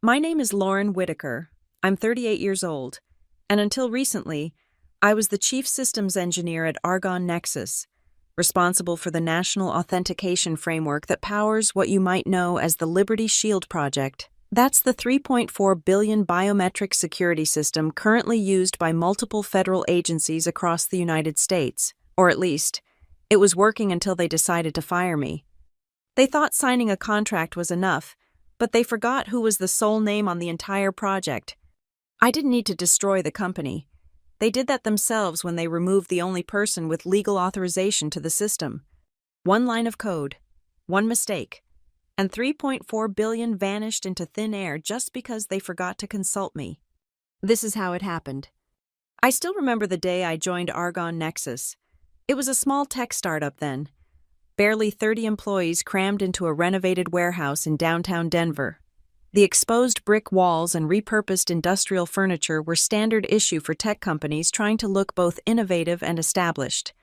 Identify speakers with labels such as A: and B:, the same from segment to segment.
A: My name is Lauren Whitaker. I'm 38 years old, and until recently, I was the chief systems engineer at Argonne Nexus, responsible for the national authentication framework that powers what you might know as the Liberty Shield project. That's the $3.4 billion biometric security system currently used by multiple federal agencies across the United States, or at least, it was working until they decided to fire me. They thought signing a contract was enough, but they forgot who was the sole name on the entire project. I didn't need to destroy the company. They did that themselves when they removed the only person with legal authorization to the system. One line of code, one mistake, and $3.4 billion vanished into thin air just because they forgot to consult me. This is how it happened. I still remember the day I joined Argonne Nexus. It was a small tech startup then. Barely 30 employees crammed into a renovated warehouse in downtown Denver. The exposed brick walls and repurposed industrial furniture were standard issue for tech companies trying to look both innovative and established.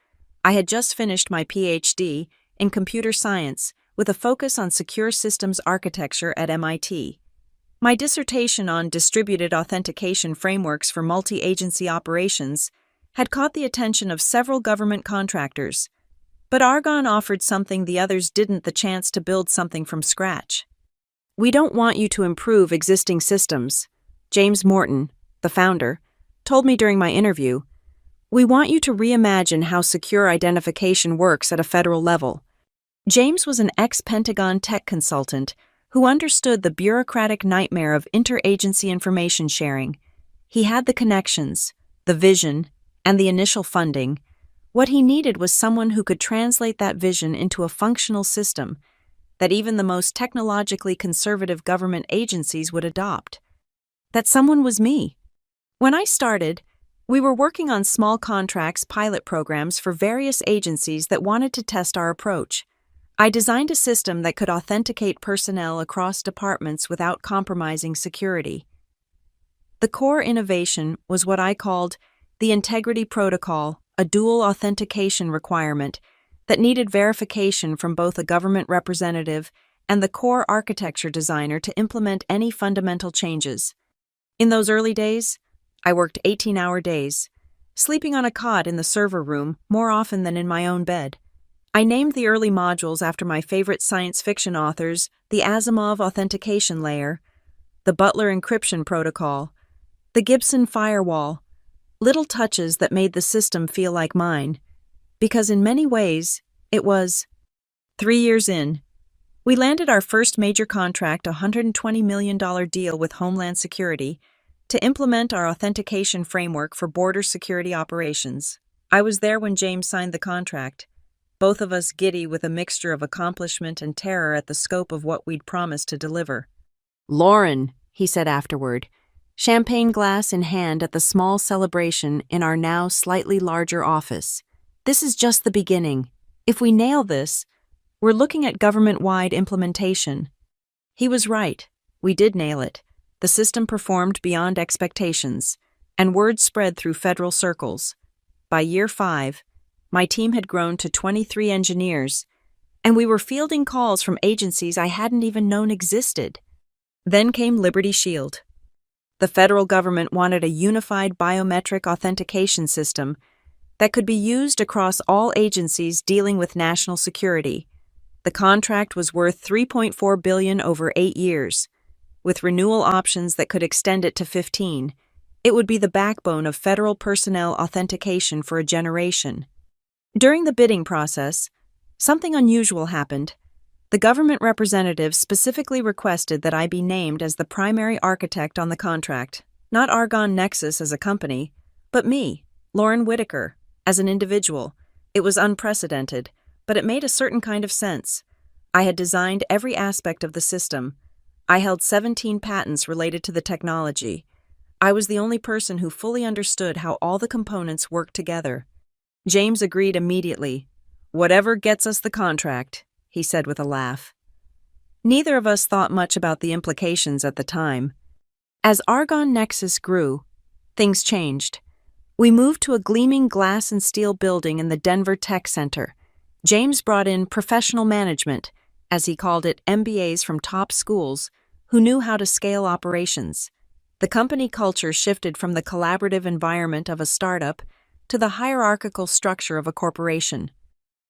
A: I had just finished my PhD in computer science with a focus on secure systems architecture at MIT. My dissertation on distributed authentication frameworks for multi-agency operations had caught the attention of several government contractors, but Argonne offered something the others didn't: the chance to build something from scratch. "We don't want you to improve existing systems," James Morton, the founder, told me during my interview. "We want you to reimagine how secure identification works at a federal level." James was an ex-Pentagon tech consultant who understood the bureaucratic nightmare of interagency information sharing. He had the connections, the vision, and the initial funding. What he needed was someone who could translate that vision into a functional system that even the most technologically conservative government agencies would adopt. That someone was me. When I started, we were working on small contracts pilot programs for various agencies that wanted to test our approach. I designed a system that could authenticate personnel across departments without compromising security. The core innovation was what I called the Integrity Protocol, a dual authentication requirement that needed verification from both a government representative and the core architecture designer to implement any fundamental changes. In those early days, I worked 18-hour days, sleeping on a cot in the server room more often than in my own bed. I named the early modules after my favorite science fiction authors: the Asimov authentication layer, the Butler encryption protocol, the Gibson firewall, little touches that made the system feel like mine, because in many ways, it was. 3 years in, we landed our first major contract, a $120 million deal with Homeland Security, to implement our authentication framework for border security operations. I was there when James signed the contract, both of us giddy with a mixture of accomplishment and terror at the scope of what we'd promised to deliver. "Lauren," he said afterward, champagne glass in hand at the small celebration in our now slightly larger office. "This is just the beginning. If we nail this, we're looking at government-wide implementation." He was right. We did nail it. The system performed beyond expectations, and word spread through federal circles. By year 5, my team had grown to 23 engineers, and we were fielding calls from agencies I hadn't even known existed. Then came Liberty Shield. The federal government wanted a unified biometric authentication system that could be used across all agencies dealing with national security. The contract was worth $3.4 billion over 8 years, with renewal options that could extend it to 15. It would be the backbone of federal personnel authentication for a generation. During the bidding process, something unusual happened. The government representative specifically requested that I be named as the primary architect on the contract, not Argonne Nexus as a company, but me, Lauren Whitaker, as an individual. It was unprecedented, but it made a certain kind of sense. I had designed every aspect of the system. I held 17 patents related to the technology. I was the only person who fully understood how all the components worked together. James agreed immediately. "Whatever gets us the contract," he said with a laugh. Neither of us thought much about the implications at the time. As Argonne Nexus grew, things changed. We moved to a gleaming glass and steel building in the Denver Tech Center. James brought in professional management, as he called it, MBAs from top schools, who knew how to scale operations. The company culture shifted from the collaborative environment of a startup to the hierarchical structure of a corporation.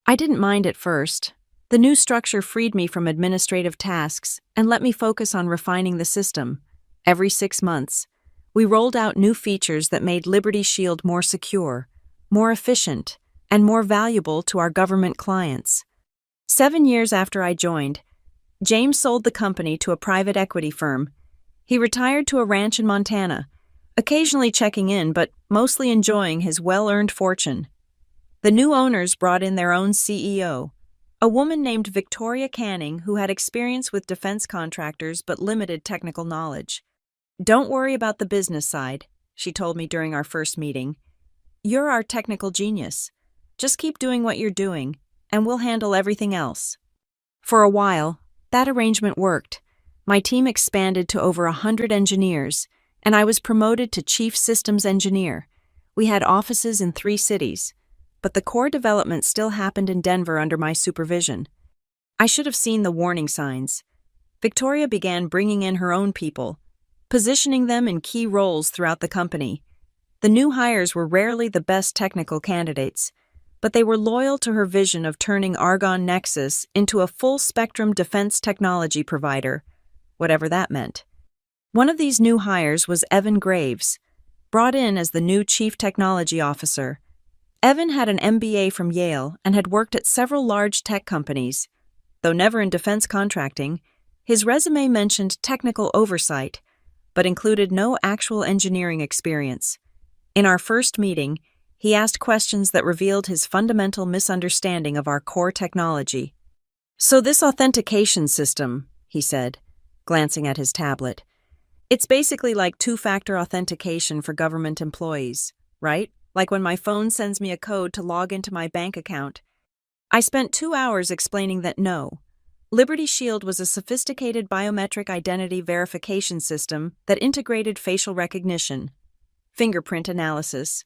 A: I didn't mind at first. The new structure freed me from administrative tasks and let me focus on refining the system. Every 6 months, we rolled out new features that made Liberty Shield more secure, more efficient, and more valuable to our government clients. 7 years after I joined, James sold the company to a private equity firm. He retired to a ranch in Montana, occasionally checking in but mostly enjoying his well-earned fortune. The new owners brought in their own CEO, a woman named Victoria Canning who had experience with defense contractors but limited technical knowledge. "Don't worry about the business side," she told me during our first meeting. "You're our technical genius. Just keep doing what you're doing, and we'll handle everything else." For a while, that arrangement worked. My team expanded to over 100 engineers, and I was promoted to Chief Systems Engineer. We had offices in 3 cities, but the core development still happened in Denver under my supervision. I should have seen the warning signs. Victoria began bringing in her own people, positioning them in key roles throughout the company. The new hires were rarely the best technical candidates, but they were loyal to her vision of turning Argonne Nexus into a full-spectrum defense technology provider, whatever that meant. One of these new hires was Evan Graves, brought in as the new Chief Technology Officer. Evan had an MBA from Yale and had worked at several large tech companies. Though never in defense contracting, his resume mentioned technical oversight, but included no actual engineering experience. In our first meeting, he asked questions that revealed his fundamental misunderstanding of our core technology. "So this authentication system," he said, glancing at his tablet, "it's basically like two-factor authentication for government employees, right? Like when my phone sends me a code to log into my bank account." I spent 2 hours explaining that no. Liberty Shield was a sophisticated biometric identity verification system that integrated facial recognition, fingerprint analysis,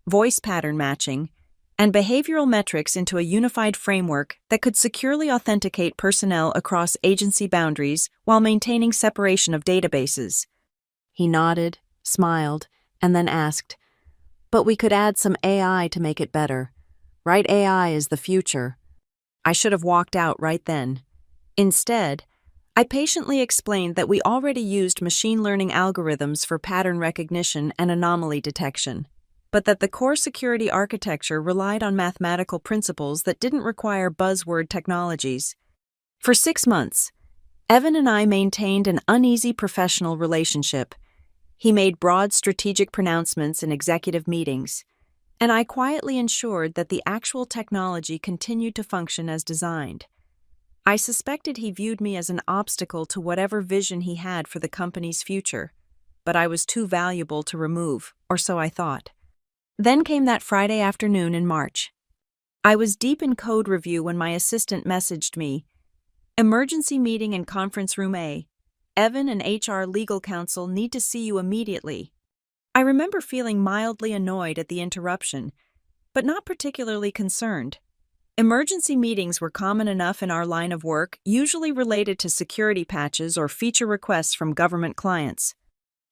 A: voice pattern matching, and behavioral metrics into a unified framework that could securely authenticate personnel across agency boundaries while maintaining separation of databases. He nodded, smiled, and then asked, "But we could add some AI to make it better. Right? AI is the future." I should have walked out right then. Instead, I patiently explained that we already used machine learning algorithms for pattern recognition and anomaly detection, but that the core security architecture relied on mathematical principles that didn't require buzzword technologies. For 6 months, Evan and I maintained an uneasy professional relationship. He made broad strategic pronouncements in executive meetings, and I quietly ensured that the actual technology continued to function as designed. I suspected he viewed me as an obstacle to whatever vision he had for the company's future, but I was too valuable to remove, or so I thought. Then came that Friday afternoon in March. I was deep in code review when my assistant messaged me, "Emergency meeting in conference room A. Evan and HR legal counsel need to see you immediately." I remember feeling mildly annoyed at the interruption, but not particularly concerned. Emergency meetings were common enough in our line of work, usually related to security patches or feature requests from government clients.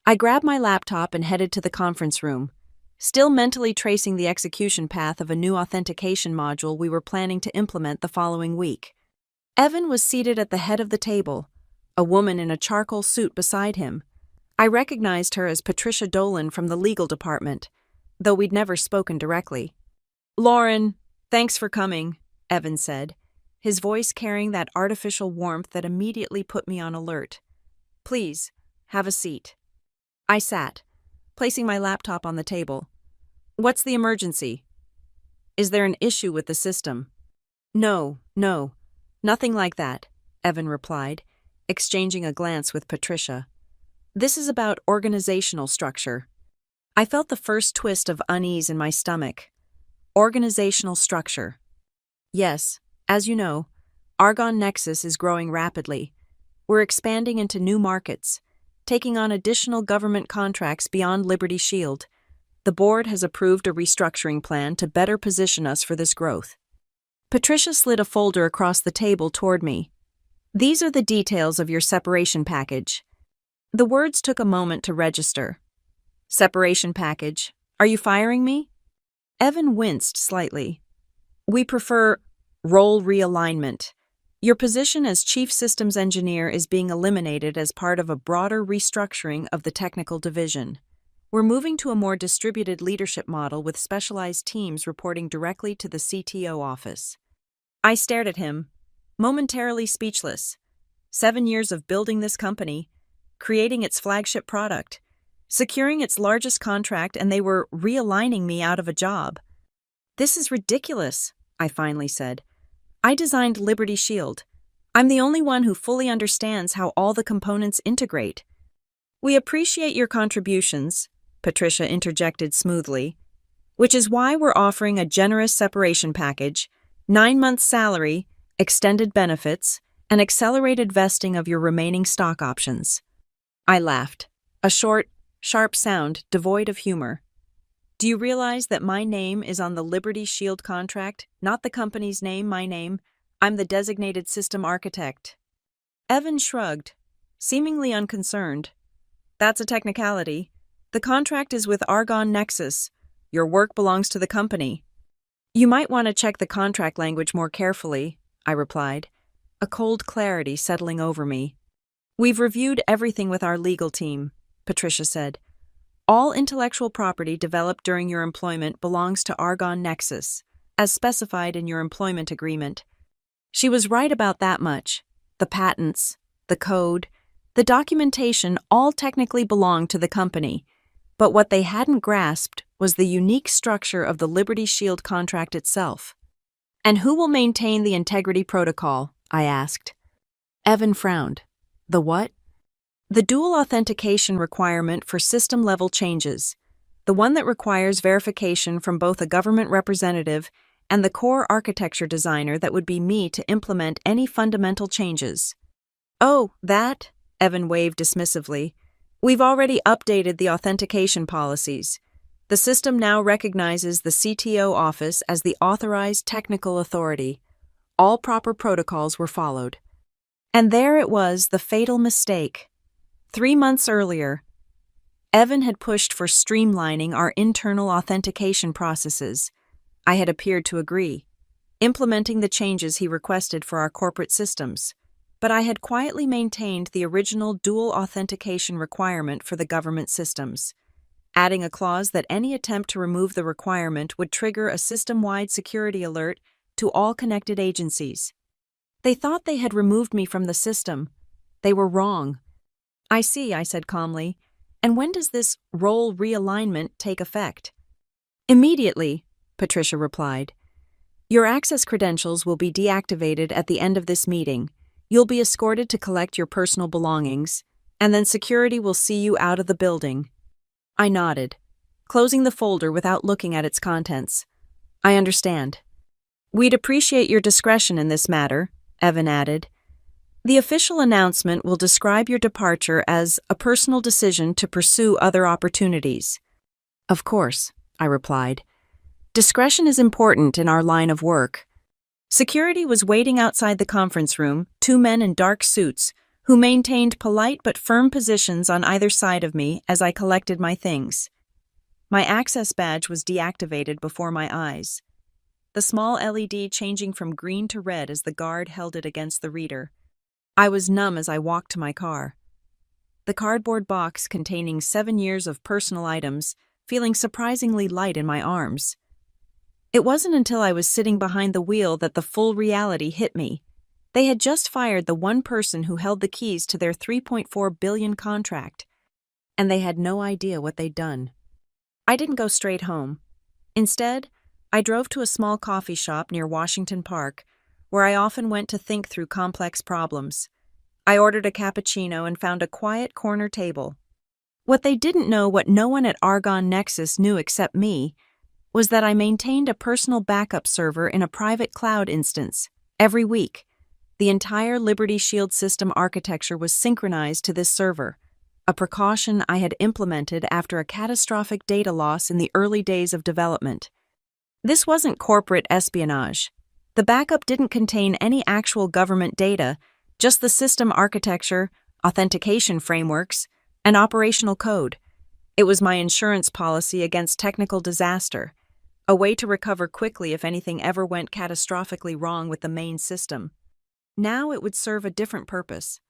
A: I grabbed my laptop and headed to the conference room, still mentally tracing the execution path of a new authentication module we were planning to implement the following week. Evan was seated at the head of the table, a woman in a charcoal suit beside him. I recognized her as Patricia Dolan from the legal department, though we'd never spoken directly. "Lauren, thanks for coming," Evan said, his voice carrying that artificial warmth that immediately put me on alert. "Please, have a seat." I sat, placing my laptop on the table. "What's the emergency? Is there an issue with the system?" No, nothing like that," Evan replied, exchanging a glance with Patricia. "This is about organizational structure." I felt the first twist of unease in my stomach. Organizational structure. Yes, as you know, Argonne Nexus is growing rapidly. We're expanding into new markets, taking on additional government contracts beyond Liberty Shield. The board has approved a restructuring plan to better position us for this growth. Patricia slid a folder across the table toward me. "These are the details of your separation package. The words took a moment to register. Separation package. Are you firing me? Evan winced slightly. We prefer role realignment. Your position as Chief Systems Engineer is being eliminated as part of a broader restructuring of the technical division. We're moving to a more distributed leadership model with specialized teams reporting directly to the CTO office. I stared at him, momentarily speechless. 7 years of building this company, creating its flagship product, securing its largest contract, and they were realigning me out of a job. This is ridiculous, I finally said. I designed Liberty Shield. I'm the only one who fully understands how all the components integrate. We appreciate your contributions, Patricia interjected smoothly, which is why we're offering a generous separation package, 9 months' salary, extended benefits, and accelerated vesting of your remaining stock options. I laughed, a short, sharp sound devoid of humor. Do you realize that my name is on the Liberty Shield contract, not the company's name, my name? I'm the designated system architect. Evan shrugged, seemingly unconcerned. That's a technicality. The contract is with Argonne Nexus. Your work belongs to the company. You might want to check the contract language more carefully, I replied, a cold clarity settling over me. We've reviewed everything with our legal team, Patricia said. All intellectual property developed during your employment belongs to Argonne Nexus, as specified in your employment agreement. She was right about that much. The patents, the code, the documentation all technically belonged to the company, but what they hadn't grasped was the unique structure of the Liberty Shield contract itself. And who will maintain the integrity protocol? I asked. Evan frowned. The what? The dual authentication requirement for system-level changes, the one that requires verification from both a government representative and the core architecture designer that would be me to implement any fundamental changes. Oh, that? Evan waved dismissively. We've already updated the authentication policies. The system now recognizes the CTO office as the authorized technical authority. All proper protocols were followed. And there it was, the fatal mistake. 3 months earlier, Evan had pushed for streamlining our internal authentication processes. I had appeared to agree, implementing the changes he requested for our corporate systems. But I had quietly maintained the original dual authentication requirement for the government systems, adding a clause that any attempt to remove the requirement would trigger a system-wide security alert to all connected agencies. They thought they had removed me from the system. They were wrong. I see, I said calmly. And when does this role realignment take effect? Immediately, Patricia replied. Your access credentials will be deactivated at the end of this meeting. You'll be escorted to collect your personal belongings, and then security will see you out of the building. I nodded, closing the folder without looking at its contents. I understand. We'd appreciate your discretion in this matter, Evan added. The official announcement will describe your departure as a personal decision to pursue other opportunities. Of course, I replied. Discretion is important in our line of work. Security was waiting outside the conference room, 2 men in dark suits, who maintained polite but firm positions on either side of me as I collected my things. My access badge was deactivated before my eyes, the small LED changing from green to red as the guard held it against the reader. I was numb as I walked to my car. The cardboard box containing 7 years of personal items, feeling surprisingly light in my arms. It wasn't until I was sitting behind the wheel that the full reality hit me. They had just fired the one person who held the keys to their $3.4 billion contract, and they had no idea what they'd done. I didn't go straight home. Instead, I drove to a small coffee shop near Washington Park, where I often went to think through complex problems. I ordered a cappuccino and found a quiet corner table. What they didn't know, what no one at Argonne Nexus knew except me, was that I maintained a personal backup server in a private cloud instance. Every week, the entire Liberty Shield system architecture was synchronized to this server, a precaution I had implemented after a catastrophic data loss in the early days of development. This wasn't corporate espionage. The backup didn't contain any actual government data, just the system architecture, authentication frameworks, An operational code. It was my insurance policy against technical disaster, a way to recover quickly if anything ever went catastrophically wrong with the main system. Now it would serve a different purpose.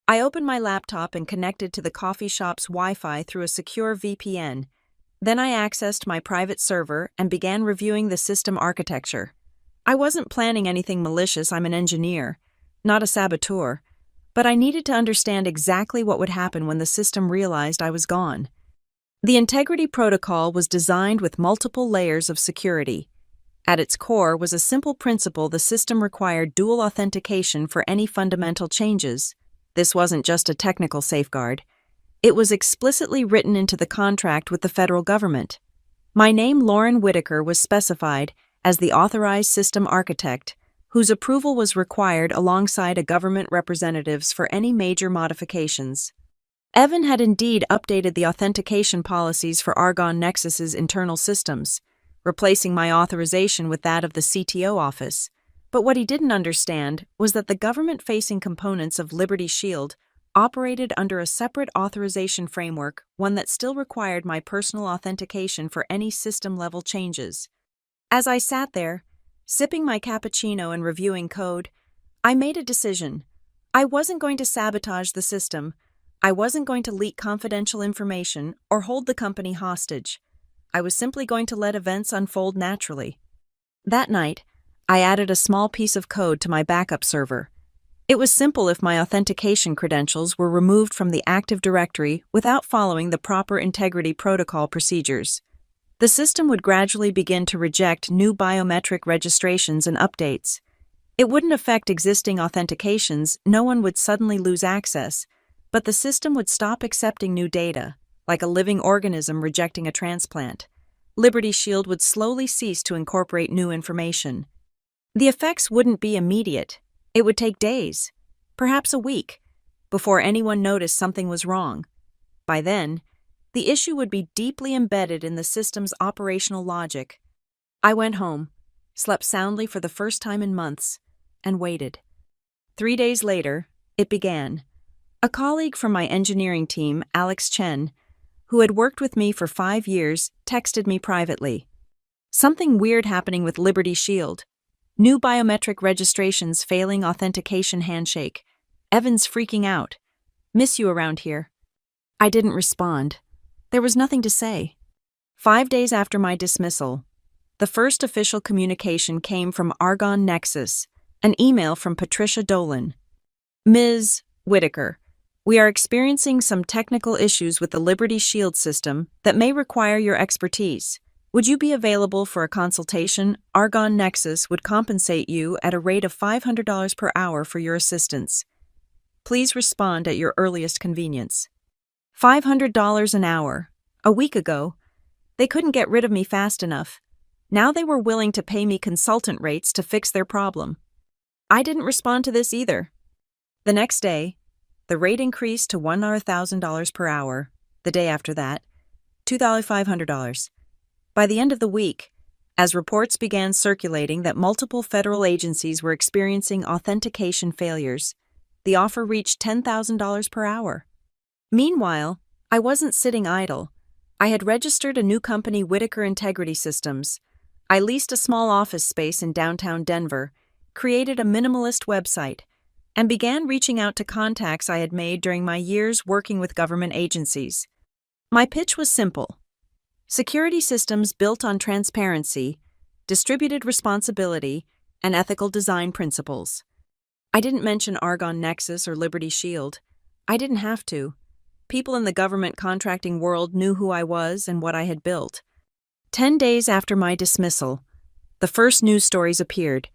A: I opened my laptop and connected to the coffee shop's Wi-Fi through a secure VPN. Then I accessed my private server and began reviewing the system architecture. I wasn't planning anything malicious. I'm an engineer, not a saboteur, but I needed to understand exactly what would happen when the system realized I was gone. The integrity protocol was designed with multiple layers of security. At its core was a simple principle: the system required dual authentication for any fundamental changes. This wasn't just a technical safeguard. It was explicitly written into the contract with the federal government. My name, Lauren Whitaker, was specified as the authorized system architect, whose approval was required alongside a government representative's for any major modifications. Evan had indeed updated the authentication policies for Argonne Nexus's internal systems, replacing my authorization with that of the CTO office. But what he didn't understand was that the government-facing components of Liberty Shield operated under a separate authorization framework, one that still required my personal authentication for any system-level changes. As I sat there, sipping my cappuccino and reviewing code, I made a decision. I wasn't going to sabotage the system. I wasn't going to leak confidential information or hold the company hostage. I was simply going to let events unfold naturally. That night, I added a small piece of code to my backup server. It was simple if my authentication credentials were removed from the Active Directory without following the proper integrity protocol procedures. The system would gradually begin to reject new biometric registrations and updates. It wouldn't affect existing authentications. No one would suddenly lose access, but the system would stop accepting new data, like a living organism rejecting a transplant. Liberty Shield would slowly cease to incorporate new information. The effects wouldn't be immediate. It would take days, perhaps a week, before anyone noticed something was wrong. By then, the issue would be deeply embedded in the system's operational logic. I went home, slept soundly for the first time in months, and waited. 3 days later, it began. A colleague from my engineering team, Alex Chen, who had worked with me for 5 years, texted me privately. Something weird happening with Liberty Shield. New biometric registrations failing authentication handshake. Evan's freaking out. Miss you around here. I didn't respond. There was nothing to say. 5 days after my dismissal, the first official communication came from Argonne Nexus, an email from Patricia Dolan. Ms. Whitaker, we are experiencing some technical issues with the Liberty Shield system that may require your expertise. Would you be available for a consultation? Argonne Nexus would compensate you at a rate of $500 per hour for your assistance. Please respond at your earliest convenience. $500 an hour. A week ago, they couldn't get rid of me fast enough. Now they were willing to pay me consultant rates to fix their problem. I didn't respond to this either. The next day, the rate increased to $1,000 per hour. The day after that, $2,500. By the end of the week, as reports began circulating that multiple federal agencies were experiencing authentication failures, the offer reached $10,000 per hour. Meanwhile, I wasn't sitting idle. I had registered a new company, Whitaker Integrity Systems. I leased a small office space in downtown Denver, created a minimalist website, and began reaching out to contacts I had made during my years working with government agencies. My pitch was simple. Security systems built on transparency, distributed responsibility, and ethical design principles. I didn't mention Argonne Nexus or Liberty Shield. I didn't have to. People in the government contracting world knew who I was and what I had built. 10 days after my dismissal, the first news stories appeared.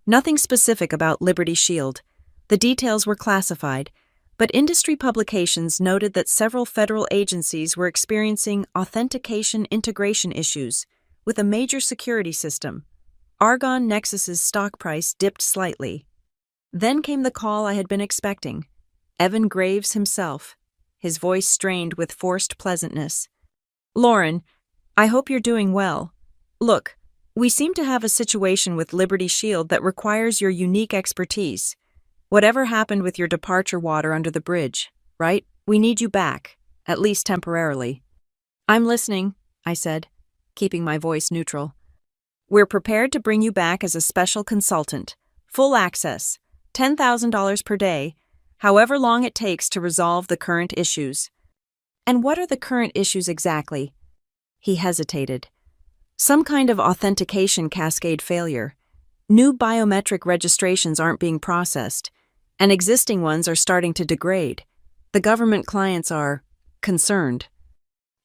A: Nothing specific about Liberty Shield. The details were classified, but industry publications noted that several federal agencies were experiencing authentication integration issues with a major security system. Argonne Nexus's stock price dipped slightly. Then came the call I had been expecting. Evan Graves himself, his voice strained with forced pleasantness. Lauren, I hope you're doing well. Look, we seem to have a situation with Liberty Shield that requires your unique expertise. Whatever happened with your departure water under the bridge, right? We need you back. at least temporarily. I'm listening, I said, keeping my voice neutral. We're prepared to bring you back as a special consultant. Full access, $10,000 per day, however long it takes to resolve the current issues. And what are the current issues exactly? He hesitated. Some kind of authentication cascade failure. New biometric registrations aren't being processed, and existing ones are starting to degrade. The government clients are concerned.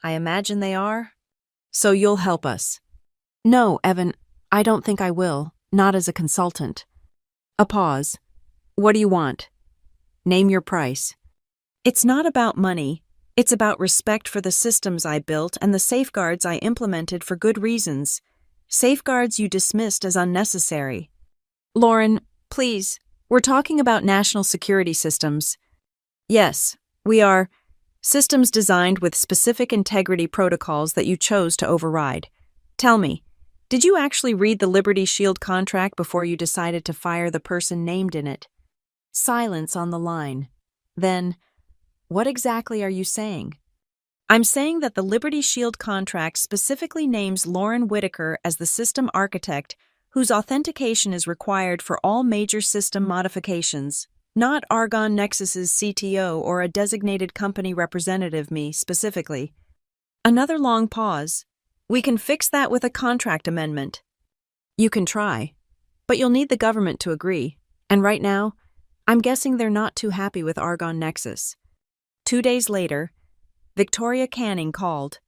A: I imagine they are. So you'll help us. No, Evan, I don't think I will, not as a consultant. A pause. What do you want? Name your price. It's not about money. It's about respect for the systems I built and the safeguards I implemented for good reasons. Safeguards you dismissed as unnecessary. Lauren, please, we're talking about national security systems. Yes, we are. Systems designed with specific integrity protocols that you chose to override. Tell me, did you actually read the Liberty Shield contract before you decided to fire the person named in it? Silence on the line. Then, what exactly are you saying? I'm saying that the Liberty Shield contract specifically names Lauren Whitaker as the system architect whose authentication is required for all major system modifications, not Argonne Nexus's CTO or a designated company representative, me specifically. Another long pause. We can fix that with a contract amendment. You can try, but you'll need the government to agree, and right now, I'm guessing they're not too happy with Argonne Nexus. 2 days later, Victoria Canning called,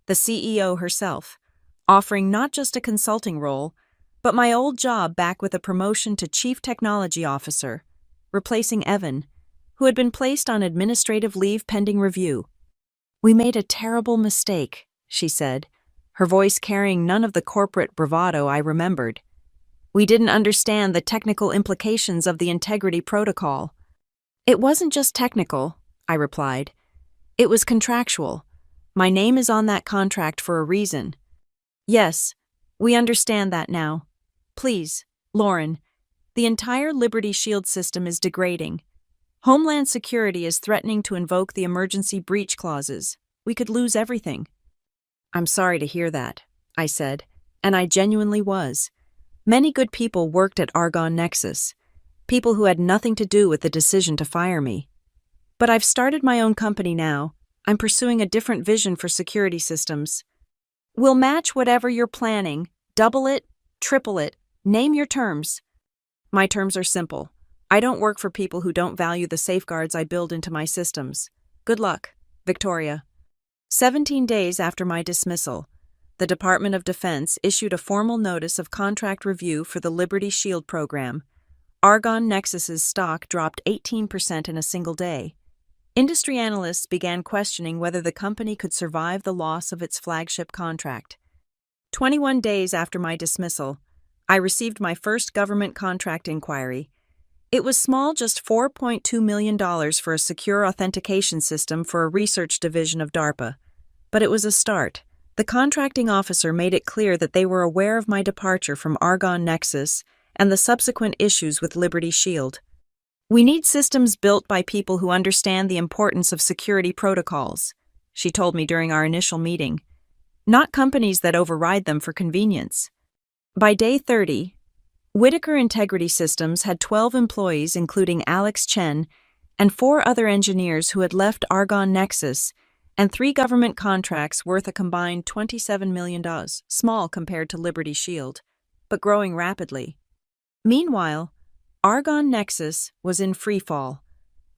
A: the CEO herself, offering not just a consulting role, but my old job back with a promotion to Chief Technology Officer, replacing Evan, who had been placed on administrative leave pending review. We made a terrible mistake, she said, her voice carrying none of the corporate bravado I remembered. We didn't understand the technical implications of the integrity protocol. It wasn't just technical, I replied. It was contractual. My name is on that contract for a reason. Yes, we understand that now. Please, Lauren, the entire Liberty Shield system is degrading. Homeland Security is threatening to invoke the emergency breach clauses. We could lose everything. I'm sorry to hear that, I said, and I genuinely was. Many good people worked at Argonne Nexus, people who had nothing to do with the decision to fire me. But I've started my own company now. I'm pursuing a different vision for security systems. We'll match whatever you're planning, double it, triple it, name your terms. My terms are simple. I don't work for people who don't value the safeguards I build into my systems. Good luck, Victoria. 17 days after my dismissal, the Department of Defense issued a formal notice of contract review for the Liberty Shield program. Argonne Nexus's stock dropped 18% in a single day. Industry analysts began questioning whether the company could survive the loss of its flagship contract. 21 days after my dismissal, I received my first government contract inquiry. It was small, just $4.2 million for a secure authentication system for a research division of DARPA. But it was a start. The contracting officer made it clear that they were aware of my departure from Argonne Nexus and the subsequent issues with Liberty Shield. We need systems built by people who understand the importance of security protocols, she told me during our initial meeting, not companies that override them for convenience. By day 30, Whitaker Integrity Systems had 12 employees, including Alex Chen, and 4 other engineers who had left Argonne Nexus, and 3 government contracts worth a combined $27 million, small compared to Liberty Shield, but growing rapidly. Meanwhile, Argonne Nexus was in freefall.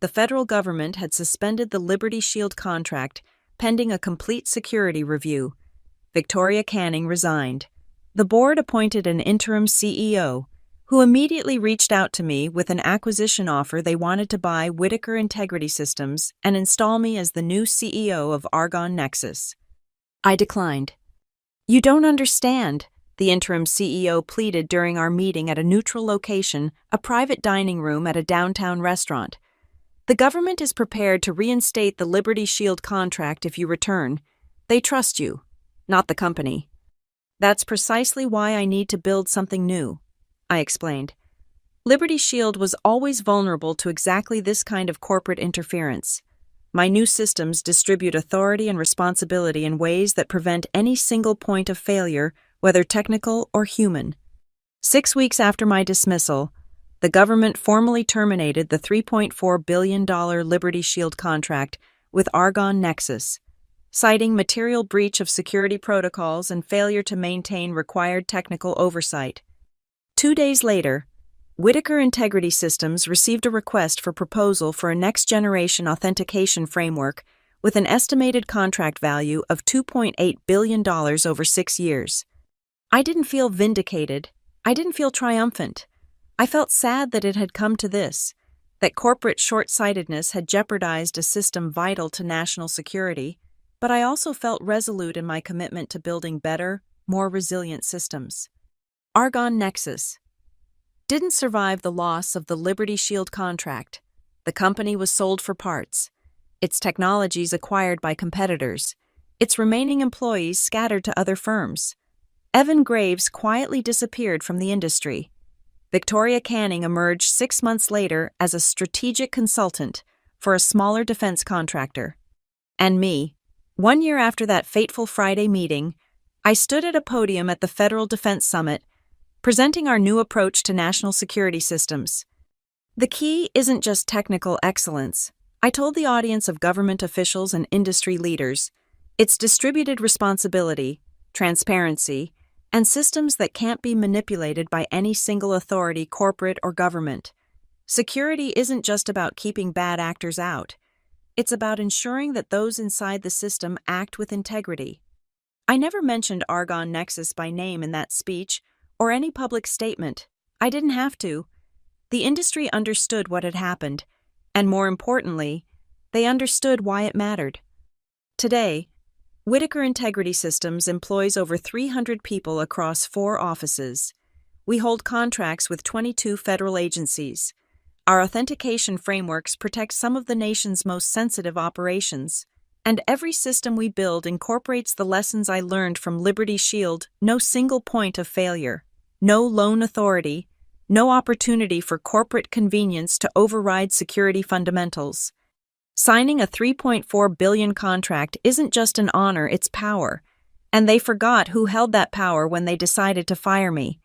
A: The federal government had suspended the Liberty Shield contract pending a complete security review. Victoria Canning resigned. The board appointed an interim CEO, who immediately reached out to me with an acquisition offer. They wanted to buy Whitaker Integrity Systems and install me as the new CEO of Argonne Nexus. I declined. You don't understand, the interim CEO pleaded during our meeting at a neutral location, a private dining room at a downtown restaurant. The government is prepared to reinstate the Liberty Shield contract if you return. They trust you, not the company. That's precisely why I need to build something new, I explained. Liberty Shield was always vulnerable to exactly this kind of corporate interference. My new systems distribute authority and responsibility in ways that prevent any single point of failure, whether technical or human. 6 weeks after my dismissal, the government formally terminated the $3.4 billion Liberty Shield contract with Argonne Nexus, citing material breach of security protocols and failure to maintain required technical oversight. 2 days later, Whitaker Integrity Systems received a request for proposal for a next-generation authentication framework with an estimated contract value of $2.8 billion over 6 years. I didn't feel vindicated. I didn't feel triumphant. I felt sad that it had come to this, that corporate short-sightedness had jeopardized a system vital to national security, but I also felt resolute in my commitment to building better, more resilient systems. Argonne Nexus didn't survive the loss of the Liberty Shield contract. The company was sold for parts, its technologies acquired by competitors, its remaining employees scattered to other firms. Evan Graves quietly disappeared from the industry. Victoria Canning emerged 6 months later as a strategic consultant for a smaller defense contractor. And me, 1 year after that fateful Friday meeting, I stood at a podium at the Federal Defense Summit, presenting our new approach to national security systems. The key isn't just technical excellence, I told the audience of government officials and industry leaders. It's distributed responsibility, transparency, and systems that can't be manipulated by any single authority, corporate or government. Security isn't just about keeping bad actors out. It's about ensuring that those inside the system act with integrity. I never mentioned Argonne Nexus by name in that speech or any public statement. I didn't have to. The industry understood what had happened, and more importantly, they understood why it mattered. Today, Whitaker Integrity Systems employs over 300 people across 4 offices. We hold contracts with 22 federal agencies. Our authentication frameworks protect some of the nation's most sensitive operations, and every system we build incorporates the lessons I learned from Liberty Shield: no single point of failure, no lone authority, no opportunity for corporate convenience to override security fundamentals. Signing a $3.4 billion contract isn't just an honor, it's power. And they forgot who held that power when they decided to fire me.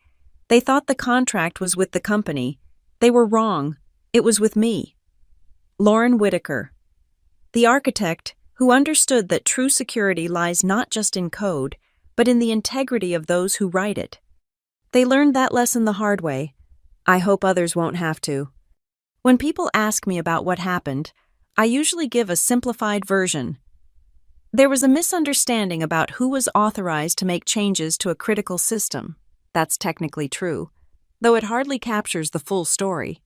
A: They thought the contract was with the company. They were wrong. It was with me. Lauren Whitaker, the architect who understood that true security lies not just in code, but in the integrity of those who write it. They learned that lesson the hard way. I hope others won't have to. When people ask me about what happened, I usually give a simplified version. There was a misunderstanding about who was authorized to make changes to a critical system. That's technically true, though it hardly captures the full story.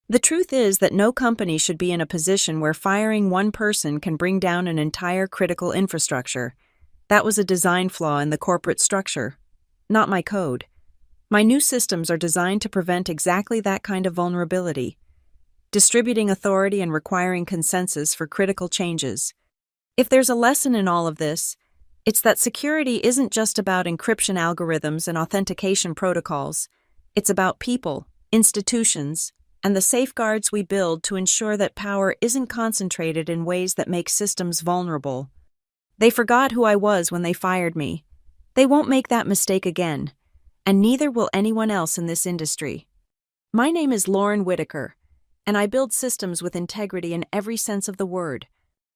A: The truth is that no company should be in a position where firing one person can bring down an entire critical infrastructure. That was a design flaw in the corporate structure, not my code. My new systems are designed to prevent exactly that kind of vulnerability, distributing authority and requiring consensus for critical changes. If there's a lesson in all of this, it's that security isn't just about encryption algorithms and authentication protocols. It's about people, institutions, and the safeguards we build to ensure that power isn't concentrated in ways that make systems vulnerable. They forgot who I was when they fired me. They won't make that mistake again, and neither will anyone else in this industry. My name is Lauren Whitaker, and I build systems with integrity in every sense of the word.